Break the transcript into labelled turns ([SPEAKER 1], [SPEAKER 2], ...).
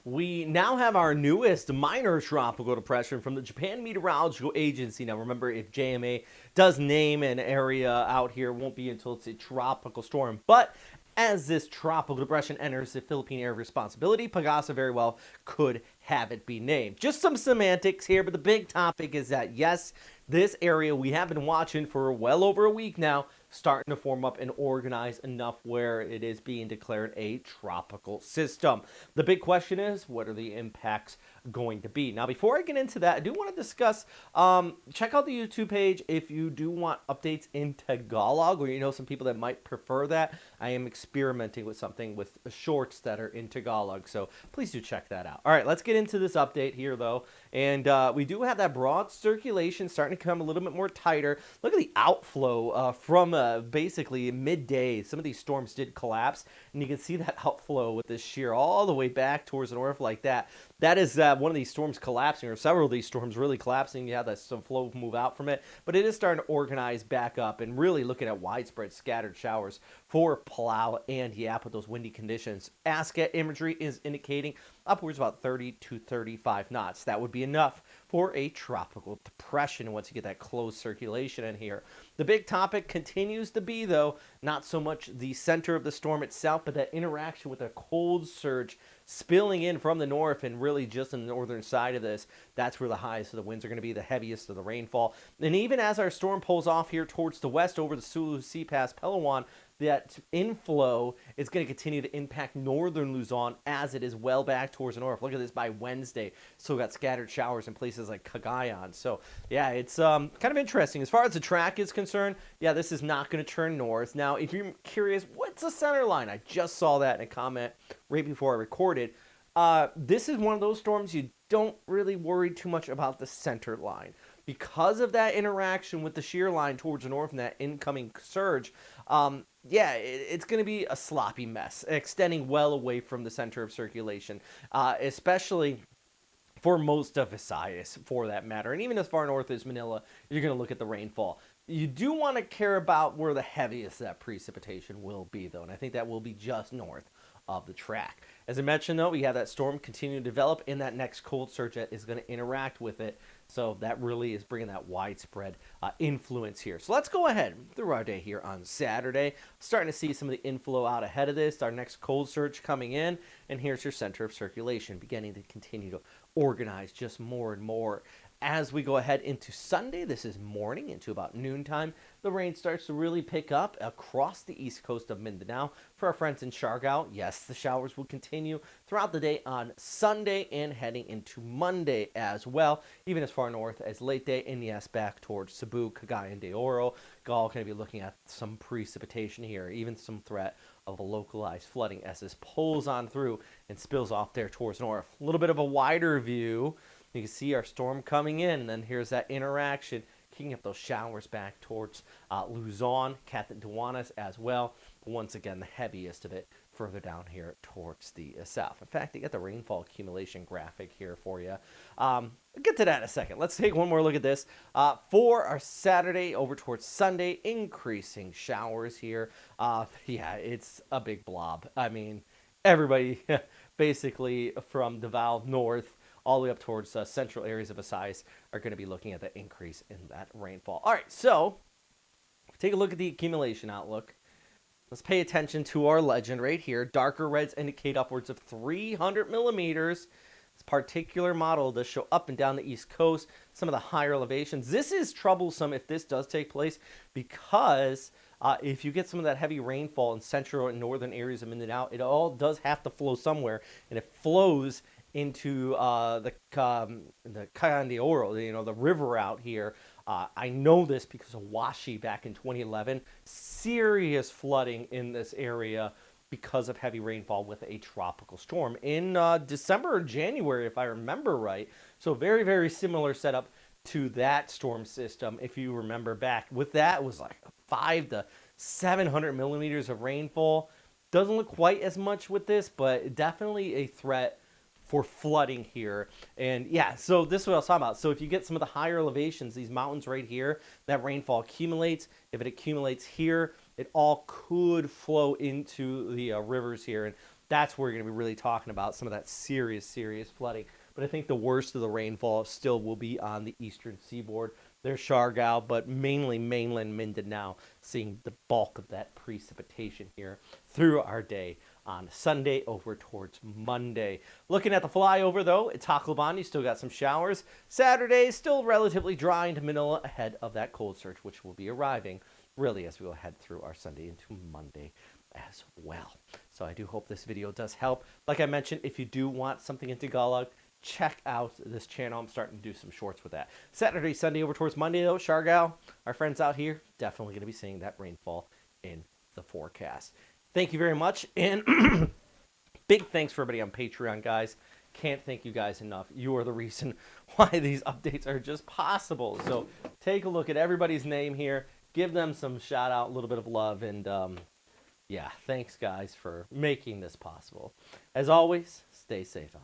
[SPEAKER 1] We now have our newest minor tropical depression from the Japan Meteorological Agency. Now, remember, if JMA does name an area out here, it won't be until it's a tropical storm. But as this tropical depression enters the Philippine area of responsibility, Pagasa very well could have it be named. Just some semantics here, but the big topic is that, yes, this area we have been watching for well over a week now, starting to form up and organize enough where it is being declared a tropical system. The big question is, what are the impacts going to be? Now, before I get into that, I do want to discuss, check out the YouTube page if you do want updates in Tagalog, or you know some people that might prefer that. I am experimenting with something with shorts that are in Tagalog, so please do check that out. All right, let's get into this update here, though. And we do have that broad circulation starting to come a little bit more tighter. Look at the outflow from basically midday. Some of these storms did collapse, and you can see that outflow with this shear all the way back towards the north like that. That is one of these storms collapsing, or several of these storms really collapsing. You have that some flow move out from it, but it is starting to organize back up and really looking at widespread scattered showers for Palau and Yap with those windy conditions. ASCAT imagery is indicating upwards about 30 to 35 knots. That would be enough for a tropical depression once you get that closed circulation in here. The big topic continues to be, though, not so much the center of the storm itself, but that interaction with a cold surge spilling in from the north and really just in the northern side of this. That's where the highest of the winds are going to be, the heaviest of the rainfall. And even as our storm pulls off here towards the west over the Sulu Sea past Palawan, that inflow is going to continue to impact northern Luzon as it is well back towards the north. Look at this by Wednesday. So we got scattered showers in places like Cagayan. So, yeah, it's kind of interesting. As far as the track is concerned, yeah, this is not going to turn north. Now, if you're curious, what's the center line? I just saw that in a comment right before I recorded. This is one of those storms you don't really worry too much about the center line. Because of that interaction with the shear line towards the north and that incoming surge, yeah, it's going to be a sloppy mess, extending well away from the center of circulation, especially for most of Visayas, for that matter. And even as far north as Manila, you're going to look at the rainfall. You do want to care about where the heaviest that precipitation will be, though, and I think that will be just north of the track. As I mentioned, though, we have that storm continue to develop, and that next cold surge is going to interact with it. So that really is bringing that widespread influence here. So let's go ahead through our day here on Saturday. Starting to see some of the inflow out ahead of this. Our next cold surge coming in, and here's your center of circulation beginning to continue to organize just more and more. As we go ahead into Sunday, this is morning into about noontime, the rain starts to really pick up across the east coast of Mindanao. For our friends in Siargao, yes, the showers will continue throughout the day on Sunday and heading into Monday as well, even as far north as Leyte and yes, back towards Cebu, Cagayan de Oro. All going to be looking at some precipitation here, even some threat of a localized flooding as this pulls on through and spills off there towards north. A little bit of a wider view. You can see our storm coming in, and then here's that interaction, kicking up those showers back towards Luzon, Catanduanes as well. But once again, the heaviest of it further down here towards the south. In fact, I got the rainfall accumulation graphic here for you. I'll get to that in a second. Let's take one more look at this. For our Saturday over towards Sunday, increasing showers here. Yeah, it's a big blob. I mean, everybody basically from Davao north all the way up towards central areas of Visayas are going to be looking at the increase in that rainfall. All right, so take a look at the accumulation outlook. Let's pay attention to our legend right here. Darker reds indicate upwards of 300 millimeters. This particular model does show up and down the East Coast, some of the higher elevations. This is troublesome if this does take place because if you get some of that heavy rainfall in central and northern areas of Mindanao, it all does have to flow somewhere, and it flows into the Cagayan de Oro, the river out here. I know this because of Washi back in 2011. Serious flooding in this area because of heavy rainfall with a tropical storm in December or January, if I remember right. So very, very similar setup to that storm system. If you remember back with that, it was like 500 to 700 millimeters of rainfall. Doesn't look quite as much with this, but definitely a threat for flooding here. And yeah, so this is what I was talking about. So if you get some of the higher elevations, these mountains right here, that rainfall accumulates. If it accumulates here, it all could flow into the rivers here. And That's where we're going to be really talking about some of that serious flooding. But I think the worst of the rainfall still will be on the eastern seaboard. There's Siargao, but mainly mainland Mindanao, seeing the bulk of that precipitation here through our day on Sunday over towards Monday. Looking at the flyover, though, it's Tacloban. You still got some showers. Saturday, still relatively dry into Manila ahead of that cold surge, which will be arriving really as we go ahead through our Sunday into Monday as well. So I do hope this video does help. Like I mentioned, if you do want something in Tagalog, check out this channel. I'm starting to do some shorts with that. Saturday, Sunday over towards Monday, though, Siargao, our friends out here, definitely going to be seeing that rainfall in the forecast. Thank you very much, and big thanks for everybody on Patreon, guys. Can't thank you guys enough. You are the reason why these updates are just possible. So take a look at everybody's name here. Give them some shout out, a little bit of love, and yeah, thanks, guys, for making this possible. As always, stay safe out